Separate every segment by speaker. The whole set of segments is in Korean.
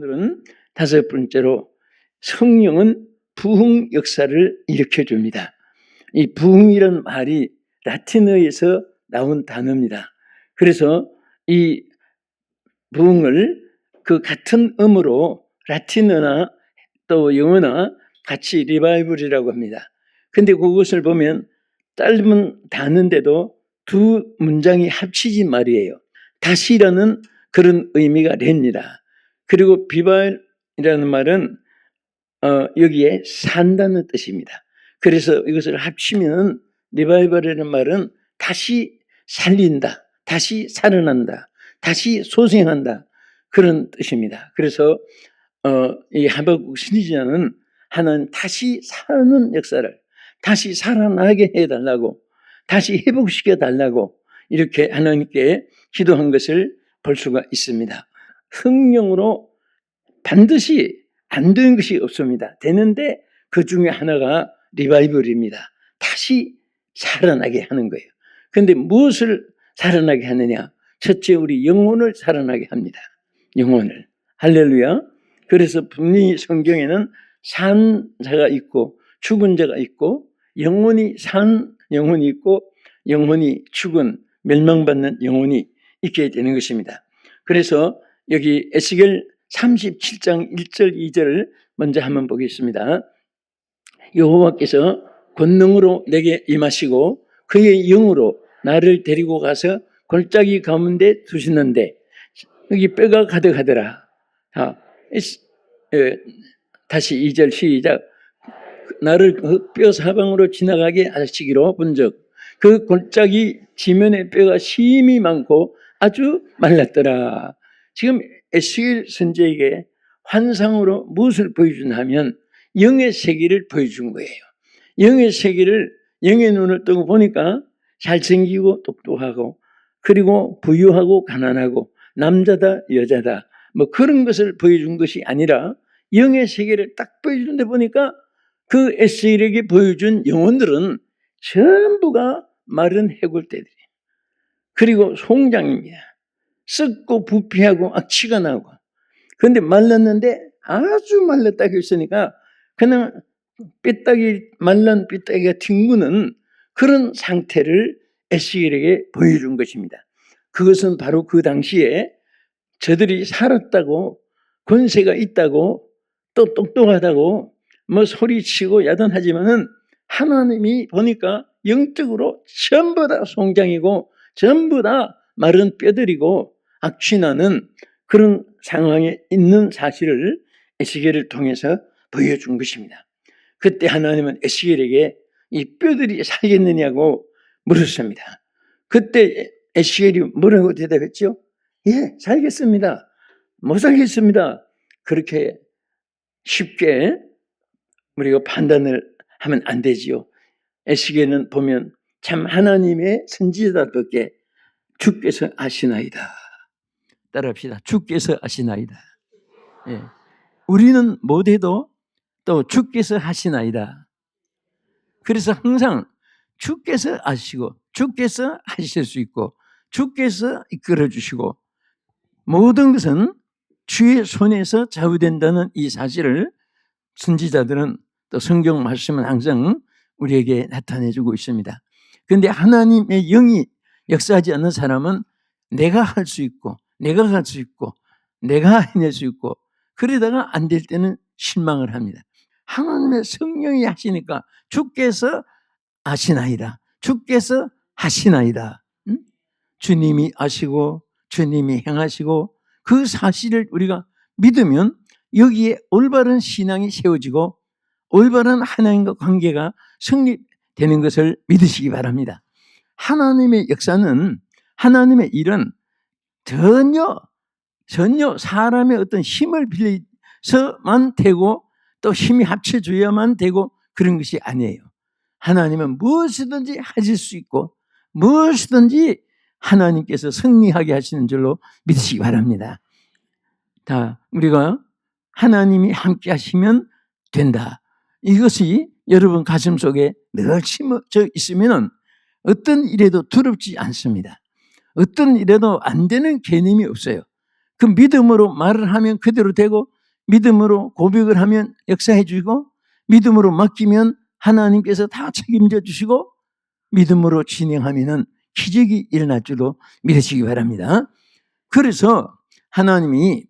Speaker 1: 오늘은 다섯 번째로 성령은 부흥 역사를 일으켜줍니다. 이 부흥이라는 말이 라틴어에서 나온 단어입니다. 그래서 이 부흥을 그 같은 음으로 라틴어나 또 영어나 같이 리바이벌이라고 합니다. 근데 그것을 보면 짧은 단어인데도 두 문장이 합치진 말이에요. 다시라는 그런 의미가 됩니다. 그리고 비발이라는 말은 여기에 산다는 뜻입니다. 그래서 이것을 합치면 리바이벌이라는 말은 다시 살린다, 다시 살아난다, 다시 소생한다, 그런 뜻입니다. 그래서 이 하박국 선지자는 하나님 다시 사는 역사를 다시 살아나게 해달라고, 다시 회복시켜 달라고 이렇게 하나님께 기도한 것을 볼 수가 있습니다. 성령으로 반드시 안 되는 것이 없습니다. 되는데 그 중에 하나가 리바이벌입니다. 다시 살아나게 하는 거예요. 그런데 무엇을 살아나게 하느냐? 첫째, 우리 영혼을 살아나게 합니다. 영혼을. 할렐루야. 그래서 분명히 성경에는 산 자가 있고 죽은 자가 있고 영혼이 산 영혼이 있고 영혼이 죽은 멸망받는 영혼이 있게 되는 것입니다. 그래서 여기 에스겔 37장 1절 2절을 먼저 한번 보겠습니다. 여호와께서 권능으로 내게 임하시고 그의 영으로 나를 데리고 가서 골짜기 가운데 두시는데 여기 뼈가 가득하더라. 다시 2절 시작. 나를 그 뼈 사방으로 지나가게 하시기로 본즉 그 골짜기 지면에 뼈가 심히 많고 아주 말랐더라. 지금 에스겔 선지자에게 환상으로 무엇을 보여주냐 하면 영의 세계를 보여준 거예요. 영의 세계를, 영의 눈을 뜨고 보니까 잘생기고 똑똑하고 그리고 부유하고 가난하고 남자다 여자다 뭐 그런 것을 보여준 것이 아니라 영의 세계를 딱 보여주는데 보니까 그 에스겔에게 보여준 영혼들은 전부가 마른 해골떼들이에요. 그리고 송장입니다. 썩고 부패하고 악취가 나고. 그런데 말랐는데 아주 말랐다 했으니까 그냥 말란 뼈다귀가 튕구는 그런 상태를 에스겔에게 보여준 것입니다. 그것은 바로 그 당시에 저들이 살았다고 권세가 있다고 또 똑똑하다고 뭐 소리치고 야단하지만은 하나님이 보니까 영적으로 전부 다 송장이고 전부 다 마른 뼈들이고 악취나는 그런 상황에 있는 사실을 에스겔을 통해서 보여준 것입니다. 그때 하나님은 에스겔에게 이 뼈들이 살겠느냐고 물었습니다. 그때 에스겔이 뭐라고 대답했죠? 예, 살겠습니다. 못 살겠습니다. 그렇게 쉽게 우리가 판단을 하면 안 되지요. 에스겔은 보면 참 하나님의 선지자답게 주께서 아시나이다. 따라합시다. 주께서 아시나이다. 예. 우리는 못해도 또 주께서 하시나이다. 그래서 항상 주께서 아시고 주께서 하실 수 있고 주께서 이끌어 주시고 모든 것은 주의 손에서 좌우된다는 이 사실을 선지자들은 또 성경 말씀은 항상 우리에게 나타내주고 있습니다. 그런데 하나님의 영이 역사하지 않는 사람은 내가 할 수 있고 내가 갈 수 있고 내가 해낼 수 있고 그러다가 안 될 때는 실망을 합니다. 하나님의 성령이 하시니까 주께서 아시나이다. 주께서 하시나이다. 주님이 아시고 주님이 행하시고 그 사실을 우리가 믿으면 여기에 올바른 신앙이 세워지고 올바른 하나님과 관계가 성립되는 것을 믿으시기 바랍니다. 하나님의 역사는 하나님의 일은 전혀 사람의 어떤 힘을 빌려서만 되고 또 힘이 합쳐져야만 되고 그런 것이 아니에요. 하나님은 무엇이든지 하실 수 있고 무엇이든지 하나님께서 승리하게 하시는 줄로 믿으시기 바랍니다. 다 우리가 하나님이 함께 하시면 된다. 이것이 여러분 가슴 속에 늘 심어져 있으면 어떤 일에도 두렵지 않습니다. 어떤 일에도 안 되는 개념이 없어요. 그 믿음으로 말을 하면 그대로 되고, 믿음으로 고백을 하면 역사해 주시고, 믿음으로 맡기면 하나님께서 다 책임져 주시고, 믿음으로 진행하면은 기적이 일어날 줄로 믿으시기 바랍니다. 그래서 하나님이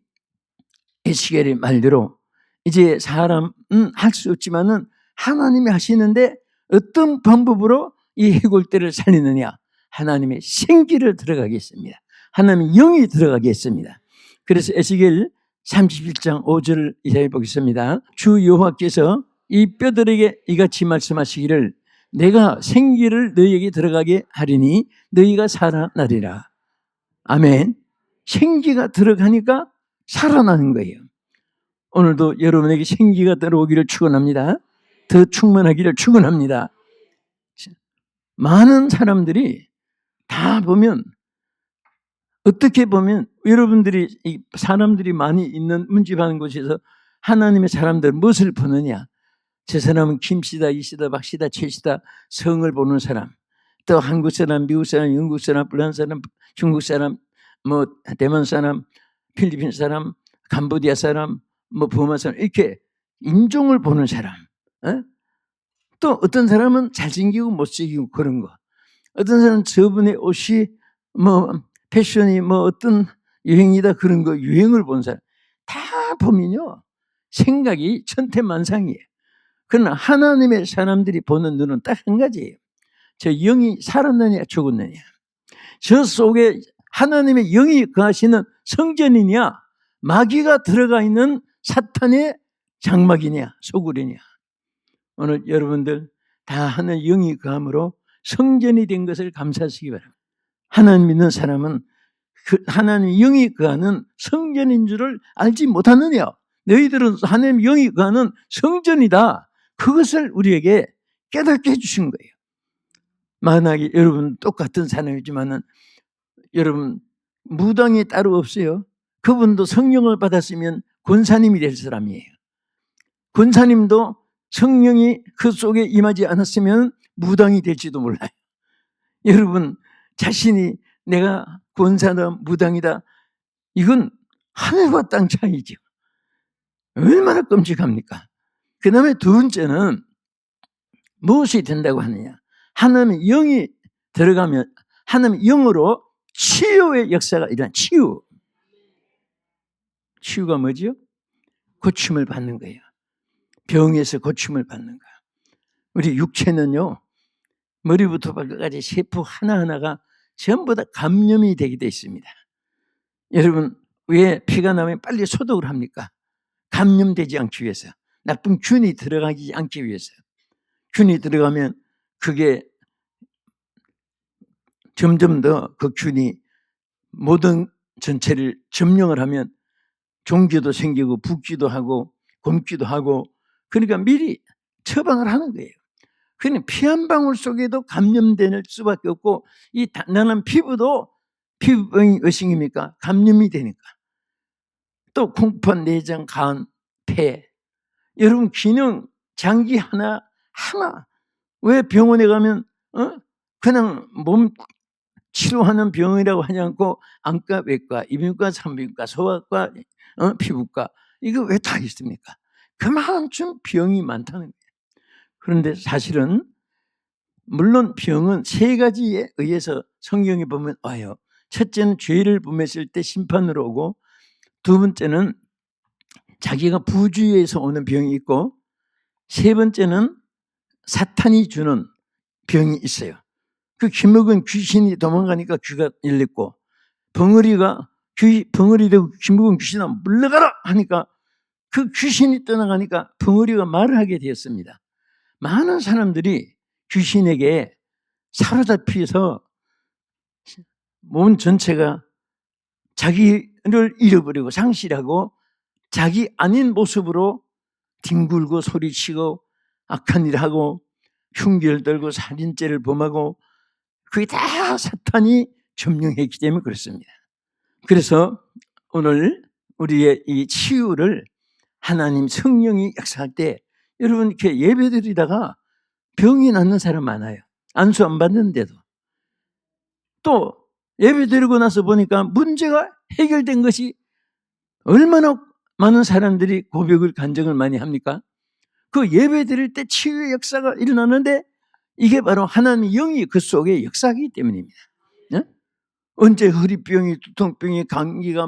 Speaker 1: 에스겔의 말대로 이제 사람은 할 수 없지만은 하나님이 하시는데 어떤 방법으로 이 해골대를 살리느냐? 하나님의 생기를 들어가겠습니다. 하나님의 영이 들어가겠습니다. 그래서 에스겔 31장 5절을 이사해 보겠습니다. 주 여호와께서 이 뼈들에게 이같이 말씀하시기를 내가 생기를 너희에게 들어가게 하리니 너희가 살아나리라. 아멘. 생기가 들어가니까 살아나는 거예요. 오늘도 여러분에게 생기가 들어오기를 축원합니다. 더 충만하기를 축원합니다. 많은 사람들이 다 보면, 어떻게 보면 여러분들이 사람들이 많이 있는 문집하는 곳에서 하나님의 사람들 무엇을 보느냐? 저 사람은 김씨다, 이씨다, 박씨다, 최씨다 성을 보는 사람, 또 한국 사람, 미국 사람, 영국 사람, 불란 사람, 중국 사람, 뭐 대만 사람, 필리핀 사람, 캄보디아 사람, 뭐 버마 사람, 이렇게 인종을 보는 사람. 또 어떤 사람은 잘생기고 못생기고 그런 거. 어떤 사람은 저분의 옷이 뭐 패션이 뭐 어떤 유행이다 그런 거, 유행을 본 사람. 다 보면요 생각이 천태만상이에요. 그러나 하나님의 사람들이 보는 눈은 딱 한 가지예요. 저 영이 살았느냐 죽었느냐. 저 속에 하나님의 영이 거하시는 성전이냐, 마귀가 들어가 있는 사탄의 장막이냐, 소굴이냐. 오늘 여러분들 다 하는 영이 거함으로 성전이 된 것을 감사하시기 바랍니다. 하나님 믿는 사람은 그 하나님 영이 거하는 성전인 줄을 알지 못하느냐. 너희들은 하나님 영이 거하는 성전이다. 그것을 우리에게 깨닫게 해주신 거예요. 만약에 여러분 똑같은 사람이지만은 여러분 무당이 따로 없어요. 그분도 성령을 받았으면 권사님이 될 사람이에요. 권사님도 성령이 그 속에 임하지 않았으면 무당이 될지도 몰라요. 여러분 자신이 내가 권사다 무당이다, 이건 하늘과 땅 차이죠. 얼마나 끔찍합니까? 그 다음에 두 번째는 무엇이 된다고 하느냐? 하나님의 영이 들어가면 하나님의 영으로 치유의 역사가 일어나. 치유가 뭐죠? 고침을 받는 거예요. 병에서 고침을 받는 거예요. 우리 육체는요 머리부터 발끝까지 세포 하나하나가 전부 다 감염이 되게 되어 있습니다. 여러분 왜 피가 나면 빨리 소독을 합니까? 감염되지 않기 위해서, 나쁜 균이 들어가지 않기 위해서. 균이 들어가면 그게 점점 더 그 균이 모든 전체를 점령을 하면 종기도 생기고 붓기도 하고 곰기도 하고, 그러니까 미리 처방을 하는 거예요. 그러니까 피 한 방울 속에도 감염될 수밖에 없고, 이 단단한 피부도 피부병이 의식입니까? 감염이 되니까. 또 공판, 내장, 간, 폐, 여러분 기능 장기 하나 왜 병원에 가면 그냥 몸 치료하는 병이라고 하지 않고 안과, 외과, 이비인후과, 산부인과, 소아과, 피부과, 이거 왜 다 있습니까? 그만큼 병이 많다는 거예요. 그런데 사실은 물론 병은 세 가지에 의해서 성경에 보면 와요. 첫째는 죄를 범했을 때 심판으로 오고, 두 번째는 자기가 부주의에서 오는 병이 있고, 세 번째는 사탄이 주는 병이 있어요. 그 귀먹은 귀신이 도망가니까 귀가 열렸고, 벙어리 되고 귀먹은 귀신아 물러가라 하니까 그 귀신이 떠나가니까 벙어리가 말을 하게 되었습니다. 많은 사람들이 귀신에게 사로잡혀서 몸 전체가 자기를 잃어버리고 상실하고 자기 아닌 모습으로 뒹굴고 소리치고 악한 일을 하고 흉기를 들고 살인죄를 범하고, 그게 다 사탄이 점령했기 때문에 그렇습니다. 그래서 오늘 우리의 이 치유를 하나님 성령이 역사할 때 여러분 이렇게 예배드리다가 병이 낫는 사람 많아요. 안수 안 받는데도. 또 예배드리고 나서 보니까 문제가 해결된 것이 얼마나 많은 사람들이 고백을 간증을 많이 합니까? 그 예배 드릴 때 치유의 역사가 일어나는데 이게 바로 하나님의 영이 그 속에 역사하기 때문입니다. 네? 언제 허리병이, 두통병이, 감기가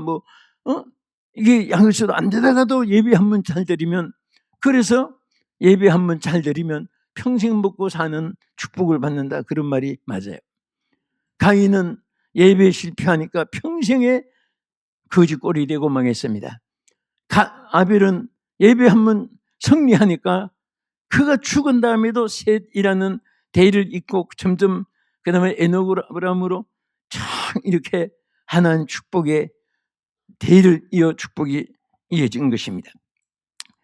Speaker 1: 이게 양을쳐도 안 되다가도 예배 한 번 잘 드리면, 그래서 예배 한 번 잘 드리면 평생 먹고 사는 축복을 받는다, 그런 말이 맞아요. 가인은 예배에 실패하니까 평생에 거지꼴이 되고 망했습니다. 아벨은 예배 한 번 승리하니까 그가 죽은 다음에도 셋이라는 대를 잇고 점점 그 다음에 에녹으로 참 이렇게 하나님 축복의 대를 이어 축복이 이어진 것입니다.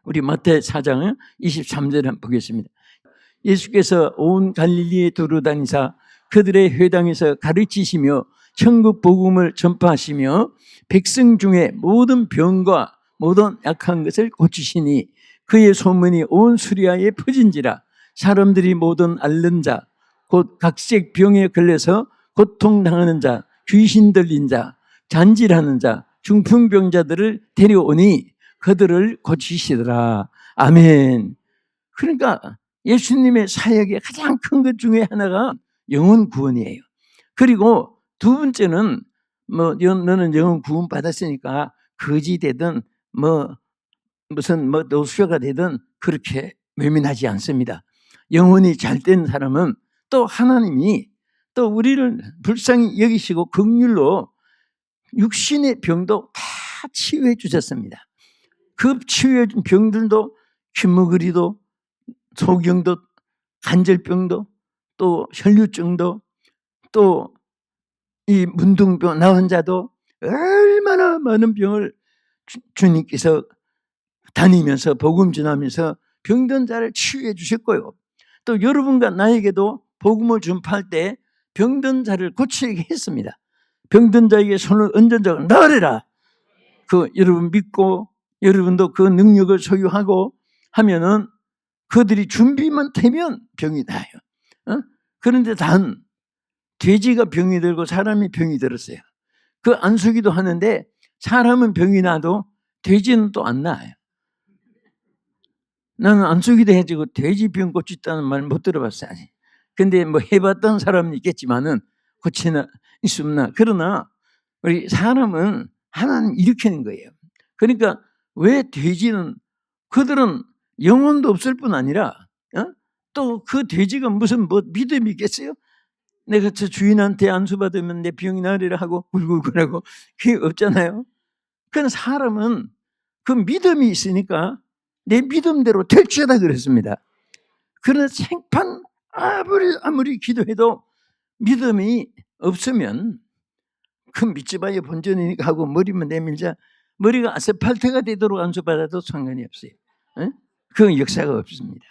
Speaker 1: 우리 마태 4장 23절 한번 보겠습니다. 예수께서 온 갈릴리에 두루다니사 그들의 회당에서 가르치시며 천국 복음을 전파하시며 백성 중에 모든 병과 모든 약한 것을 고치시니 그의 소문이 온 수리아에 퍼진지라. 사람들이 모든 앓는 자, 곧 각색 병에 걸려서 고통당하는 자, 귀신 들린 자, 잔질하는 자, 중풍병자들을 데려오니 그들을 고치시더라. 아멘. 그러니까 예수님의 사역의 가장 큰 것 중에 하나가 영혼 구원이에요. 그리고 두 번째는 너는 영혼 구원 받았으니까 거지 되든 무슨 노수가 되든 그렇게 외면하지 않습니다. 영혼이 잘된 사람은 또 하나님이 또 우리를 불쌍히 여기시고 긍휼로 육신의 병도 다 치유해 주셨습니다. 그 치유해 준 병들도 퀴머그리도 소경도 관절병도 또 혈류증도 또 이 문둥병 나 혼자도 얼마나 많은 병을 주님께서 다니면서 복음 전하면서 병든 자를 치유해 주셨고요. 또 여러분과 나에게도 복음을 전파할 때 병든 자를 고치게 했습니다. 병든 자에게 손을 얹은 자가 나으리라. 여러분 믿고 여러분도 그 능력을 소유하고 하면은 그들이 준비만 되면 병이 나요. 그런데 단 돼지가 병이 들고 사람이 병이 들었어요. 그 안수기도 하는데 사람은 병이 나도 돼지는 또 안 나아요. 나는 안수기도 해주고 돼지 병 고쳤다는 말 못 들어봤어요. 아직. 근데 해봤던 사람은 있겠지만은 고치나 있습나. 그러나 우리 사람은 하나님 일으키는 거예요. 그러니까 왜 돼지는 그들은 영혼도 없을 뿐 아니라 또 그 돼지가 무슨 믿음이 있겠어요? 내가 저 주인한테 안수받으면 내 병이 나으리라 하고 울고불고하고 그게 없잖아요. 그건 사람은 그 믿음이 있으니까 내 믿음대로 될지어다 그랬습니다. 그러나 생판 아무리 기도해도 믿음이 없으면 그 믿지 마요 본전이니까 하고 머리만 내밀자 머리가 아스팔트가 되도록 안수받아도 상관이 없어요. 그 역사가 없습니다.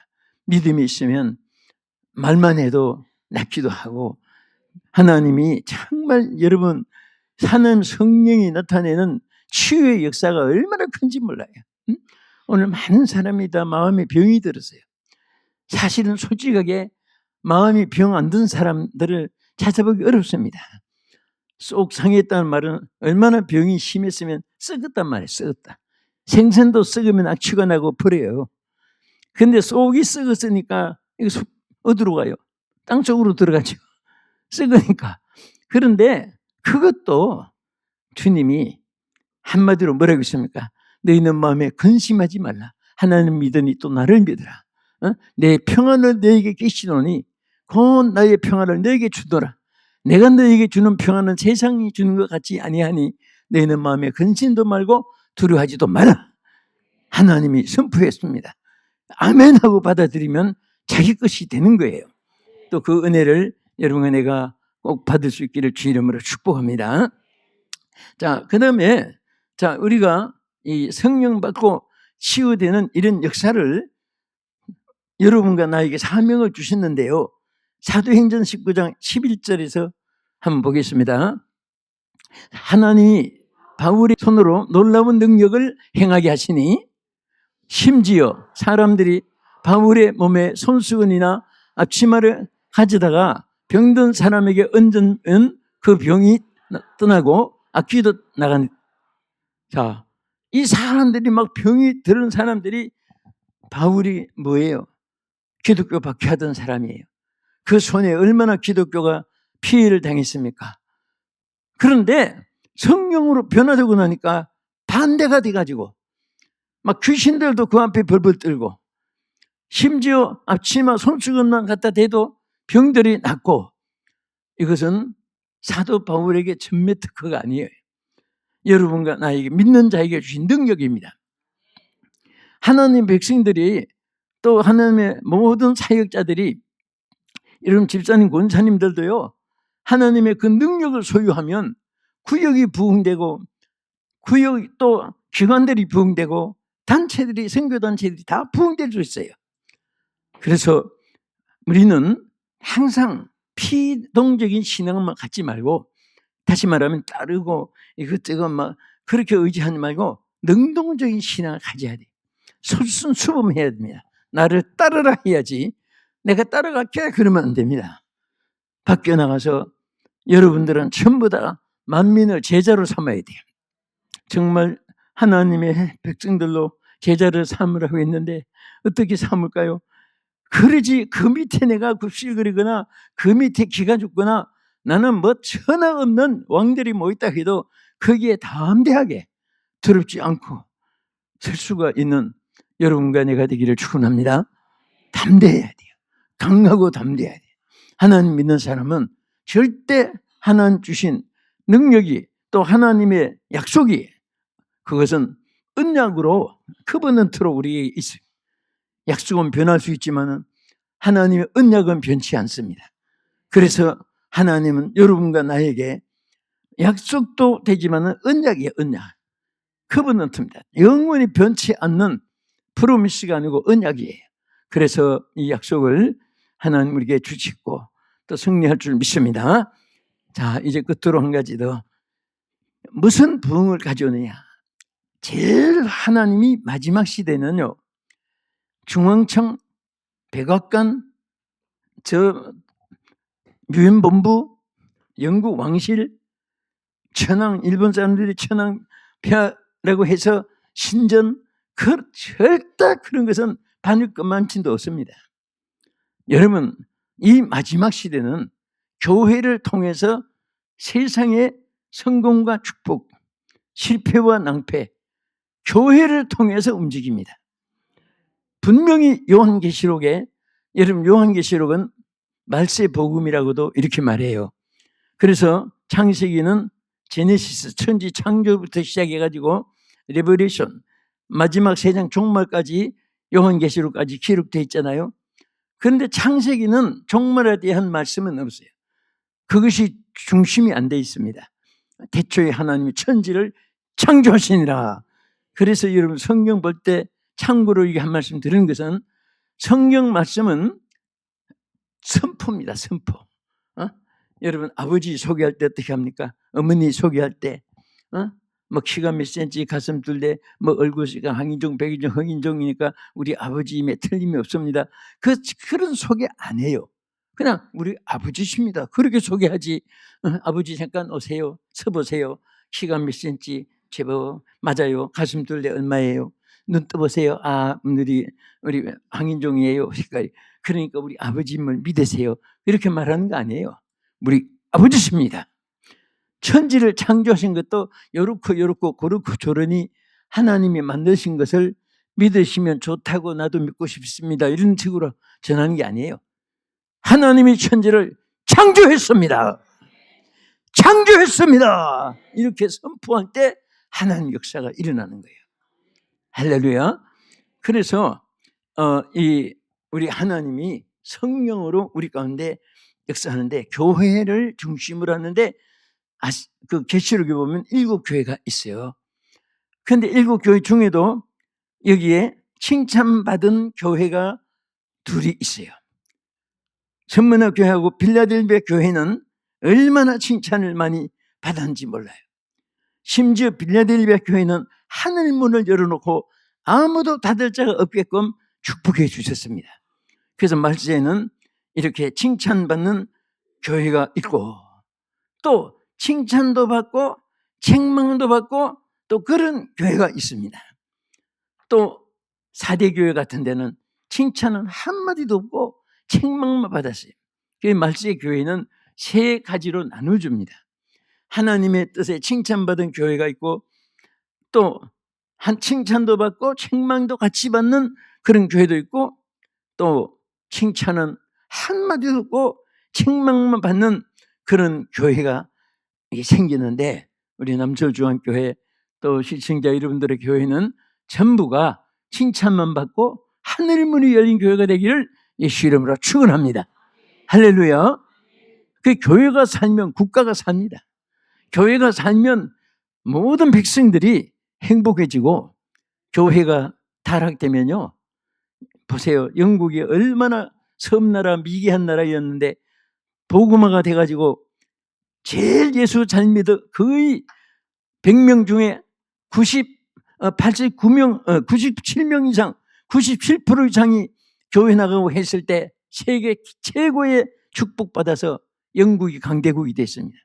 Speaker 1: 믿음이 있으면 말만 해도 낫기도 하고 하나님이 정말 여러분 사는 성령이 나타내는 치유의 역사가 얼마나 큰지 몰라요. 오늘 많은 사람이 다 마음에 병이 들었어요. 사실은 솔직하게 마음이 병 안 든 사람들을 찾아보기 어렵습니다. 쏙 상했다는 말은 얼마나 병이 심했으면 썩었단 말이에요. 썩었다. 생선도 썩으면 악취가 나고 버려요. 근데 속이 썩었으니까 이거 어디로 가요? 땅속으로 들어가죠. 썩으니까. 그런데 그것도 주님이 한마디로 뭐라고 했습니까? 너희는 마음에 근심하지 말라. 하나님 믿으니 또 나를 믿으라. 내 평안을 너에게 계시노니 곧 나의 평안을 너에게 주더라. 내가 너에게 주는 평안은 세상이 주는 것 같지 아니하니 너희는 마음에 근심도 말고 두려워하지도 마라. 하나님이 선포했습니다. 아멘 하고 받아들이면 자기 것이 되는 거예요. 또 그 은혜를 여러분과 내가 꼭 받을 수 있기를 주 이름으로 축복합니다. 자, 그 다음에 우리가 이 성령 받고 치유되는 이런 역사를 여러분과 나에게 사명을 주셨는데요. 사도행전 19장 11절에서 한번 보겠습니다. 하나님이 바울의 손으로 놀라운 능력을 행하게 하시니 심지어 사람들이 바울의 몸에 손수건이나 앞치마를 가져다가 병든 사람에게 얹으면 그 병이 떠나고 악귀도 나간. 자, 이 사람들이 막 병이 들은 사람들이 바울이 뭐예요? 기독교 박해하던 사람이에요. 그 손에 얼마나 기독교가 피해를 당했습니까? 그런데 성령으로 변화되고 나니까 반대가 돼가지고 막 귀신들도 그 앞에 벌벌 떨고, 심지어 앞치마 손수건만 갖다 대도 병들이 낫고, 이것은 사도 바울에게 전매 특허가 아니에요. 여러분과 나에게, 믿는 자에게 주신 능력입니다. 하나님 백성들이, 또 하나님의 모든 사역자들이, 여러분 집사님 권사님들도요, 하나님의 그 능력을 소유하면 구역이 부흥되고, 구역 또 기관들이 부흥되고, 단체들이, 선교단체들이 다 부흥될 수 있어요. 그래서 우리는 항상 피동적인 신앙만 갖지 말고, 다시 말하면 따르고 이것저것 막 그렇게 의지하지 말고 능동적인 신앙을 가져야 돼. 솔선수범해야 됩니다. 나를 따르라 해야지 내가 따라갈게 그러면 안 됩니다. 밖에 나가서 여러분들은 전부 다 만민을 제자로 삼아야 돼요. 정말 하나님의 백성들로 제자를 삼으라고 했는데 어떻게 삼을까요? 그러지 그 밑에 내가 굽실거리거나 그 밑에 기가 죽거나 나는 뭐 천하 없는 왕들이 모였다 해도 거기에 담대하게 두렵지 않고 설 수가 있는 여러분과 내가 되기를 축원합니다. 담대해야 돼요. 강하고 담대해야 돼요. 하나님 믿는 사람은 절대 하나님 주신 능력이, 또 하나님의 약속이, 그것은 언약으로 커버넌트로 우리에게 있어요. 약속은 변할 수 있지만 하나님의 언약은 변치 않습니다. 그래서 하나님은 여러분과 나에게 약속도 되지만 언약이에요. 언약. 커버넌트입니다. 영원히 변치 않는 프로미스가 아니고 언약이에요. 그래서 이 약속을 하나님 우리에게 주시고 또 승리할 줄 믿습니다. 자, 이제 끝으로 한 가지 더. 무슨 부흥을 가져오느냐? 제일 하나님이 마지막 시대는요, 중앙청, 백악관, 유엔본부, 영국 왕실, 천황, 일본 사람들이 천황폐하라고 해서 신전, 절대 그런 것은 반일 것만치도 없습니다. 여러분, 이 마지막 시대는 교회를 통해서 세상의 성공과 축복, 실패와 낭패, 교회를 통해서 움직입니다. 분명히 요한계시록에, 여러분 요한계시록은 말세복음이라고도 이렇게 말해요. 그래서 창세기는 제네시스, 천지 창조부터 시작해가지고 레버레이션, 마지막 3장 종말까지 요한계시록까지 기록되어 있잖아요. 그런데 창세기는 종말에 대한 말씀은 없어요. 그것이 중심이 안 돼 있습니다. 태초에 하나님이 천지를 창조하시니라. 그래서 여러분 성경 볼 때 참고로 이게 한 말씀 드리는 것은, 성경 말씀은 선포입니다. 선포. 여러분 아버지 소개할 때 어떻게 합니까? 어머니 소개할 때 뭐 키가 몇 센치, 가슴 둘레, 뭐 얼굴이가 황인종, 백인종, 흑인종이니까 우리 아버지임에 틀림이 없습니다. 그런 소개 안 해요. 그냥 우리 아버지십니다. 그렇게 소개하지. 아버지 잠깐 오세요. 서보세요. 키가 몇 센치, 제법 맞아요. 가슴 둘레 얼마예요? 눈 떠보세요. 아, 우리 황인종이에요. 색깔이. 그러니까 우리 아버지임을 믿으세요. 이렇게 말하는 거 아니에요. 우리 아버지십니다. 천지를 창조하신 것도 요렇고 고렇고 저러니 하나님이 만드신 것을 믿으시면 좋다고 나도 믿고 싶습니다. 이런 식으로 전하는 게 아니에요. 하나님이 천지를 창조했습니다. 창조했습니다. 이렇게 선포할 때 하나님 역사가 일어나는 거예요. 할렐루야. 그래서 우리 하나님이 성령으로 우리 가운데 역사하는데, 교회를 중심으로 하는데, 그 계시록에 보면 7교회가 있어요. 그런데 7교회 중에도 여기에 칭찬받은 교회가 2이 있어요. 스무나 교회하고 빌라델비아 교회는 얼마나 칭찬을 많이 받았는지 몰라요. 심지어 빌라델비아 교회는 하늘문을 열어놓고 아무도 닫을 자가 없게끔 축복해 주셨습니다. 그래서 말세에는 이렇게 칭찬받는 교회가 있고, 또 칭찬도 받고 책망도 받고 또 그런 교회가 있습니다. 또 4대 교회 같은 데는 칭찬은 한마디도 없고 책망만 받았어요. 말세 교회는 세 가지로 나눠줍니다. 하나님의 뜻에 칭찬받은 교회가 있고, 또 한 칭찬도 받고 책망도 같이 받는 그런 교회도 있고, 또 칭찬은 한마디도 없고 책망만 받는 그런 교회가 생기는데, 우리 남철중앙교회 또 시청자 여러분들의 교회는 전부가 칭찬만 받고 하늘문이 열린 교회가 되기를 예수 이름으로 축원합니다. 할렐루야. 그 교회가 살면 국가가 삽니다. 교회가 살면 모든 백성들이 행복해지고, 교회가 타락되면요, 보세요. 영국이 얼마나 섬나라 미개한 나라였는데 복음화가 돼가지고 제일 예수 잘 믿어 거의 100명 중에 97명 이상 97% 이상이 교회 나가고 했을 때 세계 최고의 축복받아서 영국이 강대국이 됐습니다.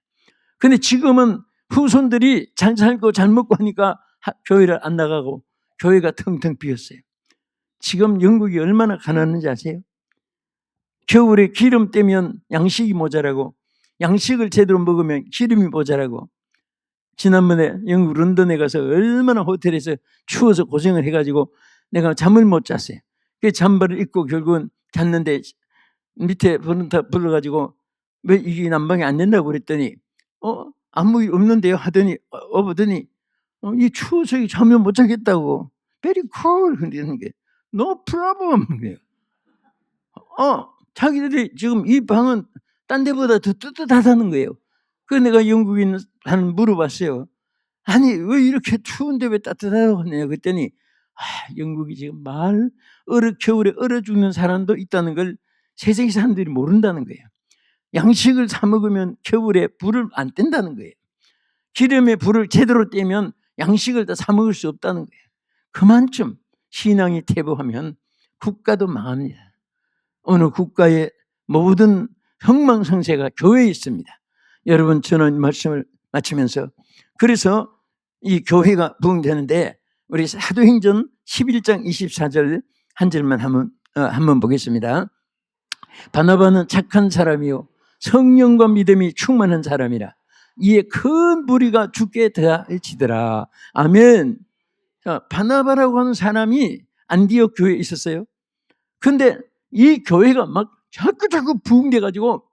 Speaker 1: 그런데 지금은 후손들이 잘 살고 잘 먹고 하니까 교회를 안 나가고 교회가 텅텅 비었어요. 지금 영국이 얼마나 가난한지 아세요? 겨울에 기름 떼면 양식이 모자라고, 양식을 제대로 먹으면 기름이 모자라고. 지난번에 영국 런던에 가서 얼마나 호텔에서 추워서 고생을 해가지고 내가 잠을 못 잤어요. 그 잠바를 입고 결국은 잤는데 밑에 불러가지고 왜 이게 난방이 안 된다고 그랬더니 아무 일 없는데요 하더니 보더니 이 추워서 잠을 못 자겠다고. Very cool 그러는 게 no problem. 자기들이 지금 이 방은 딴 데보다 더 뜨뜻하다는 거예요. 그래서 내가 영국인 한 물어봤어요. 아니 왜 이렇게 추운데 왜 따뜻하다고 하냐 그랬더니 영국이 지금 겨울에 얼어 죽는 사람도 있다는 걸 세상 사람들이 모른다는 거예요. 양식을 사 먹으면 겨울에 불을 안 뗀다는 거예요. 기름에 불을 제대로 떼면 양식을 다 사 먹을 수 없다는 거예요. 그만큼 신앙이 퇴보하면 국가도 망합니다. 어느 국가의 모든 흥망성쇠가 교회에 있습니다. 여러분, 저는 말씀을 마치면서 그래서 이 교회가 부흥되는데 우리 사도행전 11장 24절 한 절만 한번 보겠습니다. 바나바는 착한 사람이요 성령과 믿음이 충만한 사람이라 이에 큰 무리가 죽게 되어지더라. 아멘. 바나바라고 하는 사람이 안디옥 교회에 있었어요. 근데 이 교회가 막 자꾸 부흥돼가지고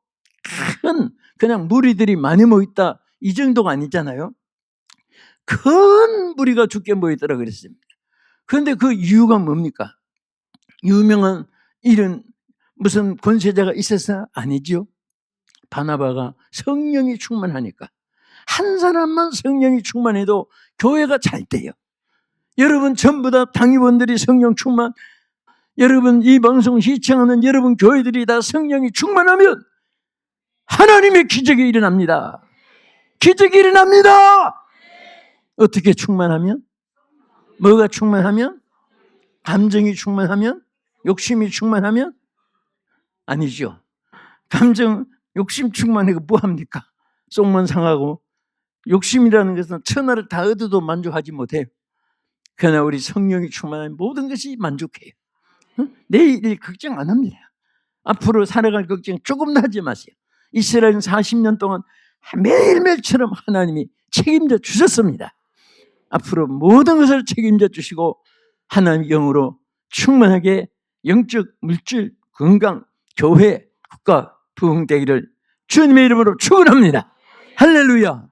Speaker 1: 그냥 무리들이 많이 모였다 이 정도가 아니잖아요. 큰 무리가 죽게 모였더라 그랬습니다. 그런데 그 이유가 뭡니까? 유명한 이런 무슨 권세자가 있어서 아니죠. 바나바가 성령이 충만하니까. 한 사람만 성령이 충만해도 교회가 잘 돼요. 여러분 전부 다 당의원들이 성령 충만, 여러분 이 방송 시청하는 여러분 교회들이 다 성령이 충만하면 하나님의 기적이 일어납니다. 기적이 일어납니다. 어떻게 충만하면? 뭐가 충만하면? 감정이 충만하면? 욕심이 충만하면? 아니죠. 욕심 충만하고 뭐합니까? 속만 상하고. 욕심이라는 것은 천하를 다 얻어도 만족하지 못해요. 그러나 우리 성령이 충만한 모든 것이 만족해요. 내일 걱정 안 합니다. 앞으로 살아갈 걱정 조금도 하지 마세요. 이스라엘은 40년 동안 매일매일처럼 하나님이 책임져 주셨습니다. 앞으로 모든 것을 책임져 주시고 하나님의 영으로 충만하게 영적, 물질, 건강, 교회, 국가 부흥되기를 주님의 이름으로 축원합니다. 할렐루야.